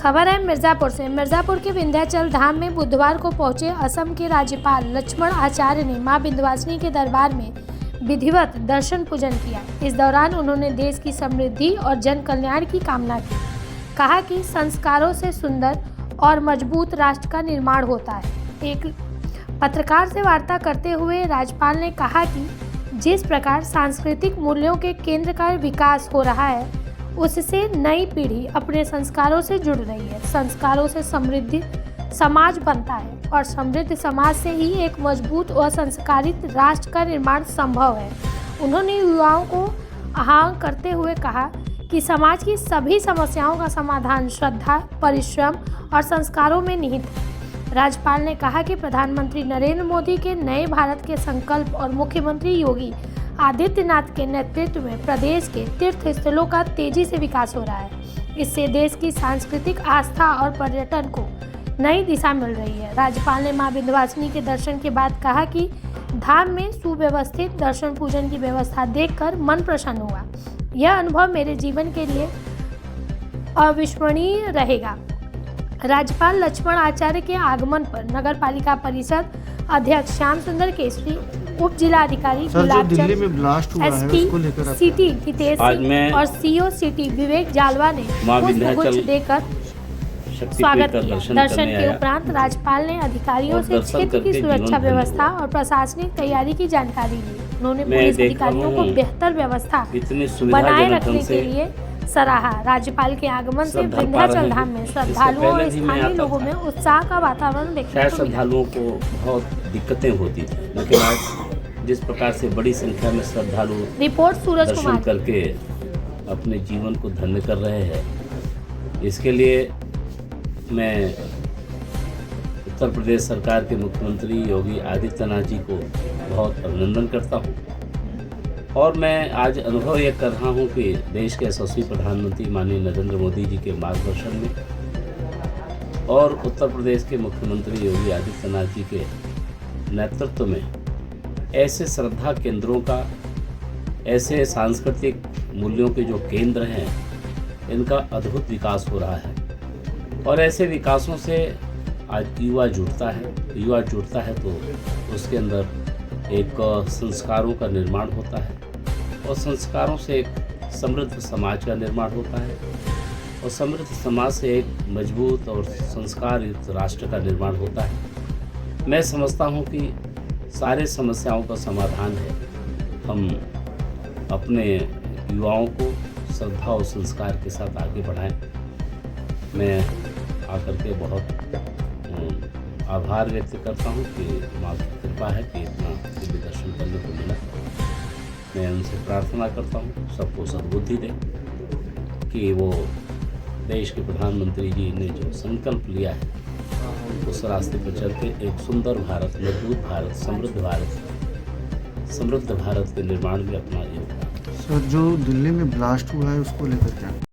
खबर है मिर्जापुर से। मिर्जापुर के विंध्याचल धाम में बुधवार को पहुंचे असम के राज्यपाल लक्ष्मण आचार्य ने मां विंध्यवासिनी के दरबार में विधिवत दर्शन पूजन किया। इस दौरान उन्होंने देश की समृद्धि और जन कल्याण की कामना की। कहा कि संस्कारों से सुंदर और मजबूत राष्ट्र का निर्माण होता है। एक पत्रकार से वार्ता करते हुए राज्यपाल ने कहा कि जिस प्रकार सांस्कृतिक मूल्यों के केंद्र का विकास हो रहा है, उससे नई पीढ़ी अपने संस्कारों से जुड़ रही है। संस्कारों से समृद्ध समाज बनता है और समृद्ध समाज से ही एक मजबूत और संस्कारित राष्ट्र का निर्माण संभव है। उन्होंने युवाओं को आह्वान करते हुए कहा कि समाज की सभी समस्याओं का समाधान श्रद्धा, परिश्रम और संस्कारों में निहित है। राज्यपाल ने कहा कि प्रधानमंत्री नरेंद्र मोदी के नए भारत के संकल्प और मुख्यमंत्री योगी आदित्यनाथ के नेतृत्व में प्रदेश के तीर्थ स्थलों का तेजी से विकास हो रहा है। इससे देश की सांस्कृतिक आस्था और पर्यटन को नई दिशा मिल रही है। राज्यपाल ने मां विंध्यवासिनी के दर्शन के बाद कहा कि धाम में सुव्यवस्थित दर्शन पूजन की व्यवस्था देखकर मन प्रसन्न हुआ। यह अनुभव मेरे जीवन के लिए अविस्मरणीय रहेगा। राज्यपाल लक्ष्मण आचार्य के आगमन पर नगर पालिका परिषद अध्यक्ष श्याम सुंदर केसरी, उप जिलाधिकारी एसपी सिटी हितेश सिंह और सीओ सिटी विवेक जालवा ने पुष्पगुच्छ देकर स्वागत किया। दर्शन के उपरांत राज्यपाल ने अधिकारियों से क्षेत्र की सुरक्षा व्यवस्था और प्रशासनिक तैयारी की जानकारी ली। उन्होंने पुलिस अधिकारियों को बेहतर व्यवस्था बनाए रखने के लिए सराहा। राज्यपाल के आगमन से विंध्याचल धाम में श्रद्धालुओं और स्थानीय लोगों में उत्साह का वातावरण देखने को मिला। श्रद्धालुओं को बहुत दिक्कतें होती थी, लेकिन आज जिस प्रकार से बड़ी संख्या में श्रद्धालु रिपोर्ट सूरज दर्शन कुमार करके अपने जीवन को धन्य कर रहे हैं, इसके लिए मैं उत्तर प्रदेश सरकार के मुख्यमंत्री योगी आदित्यनाथ जी को बहुत अभिनंदन करता हूँ। और मैं आज अनुभव यह कर रहा हूँ कि देश के यशस्वी प्रधानमंत्री माननीय नरेंद्र मोदी जी के मार्गदर्शन में और उत्तर प्रदेश के मुख्यमंत्री योगी आदित्यनाथ जी के नेतृत्व में ऐसे श्रद्धा केंद्रों का, ऐसे सांस्कृतिक मूल्यों के जो केंद्र हैं, इनका अद्भुत विकास हो रहा है। और ऐसे विकासों से आज युवा जुड़ता है तो उसके अंदर एक संस्कारों का निर्माण होता है और संस्कारों से एक समृद्ध समाज का निर्माण होता है और समृद्ध समाज से एक मजबूत और संस्कारित राष्ट्र का निर्माण होता है। मैं समझता हूँ कि सारे समस्याओं का समाधान है हम अपने युवाओं को श्रद्धा और संस्कार के साथ आगे बढ़ाएं। मैं आकर के बहुत आभार व्यक्त करता हूँ कि माँ की कृपा है कि इतना दिव्य दर्शन करने को मिला। मैं उनसे प्रार्थना करता हूँ सबको सद्बुद्धि दें कि वो देश के प्रधानमंत्री जी ने जो संकल्प लिया है उस रास्ते पर चल के एक सुंदर भारत, मजबूत भारत, समृद्ध भारत के निर्माण में अपना योगदान। सर, जो दिल्ली में ब्लास्ट हुआ है उसको लेकर क्या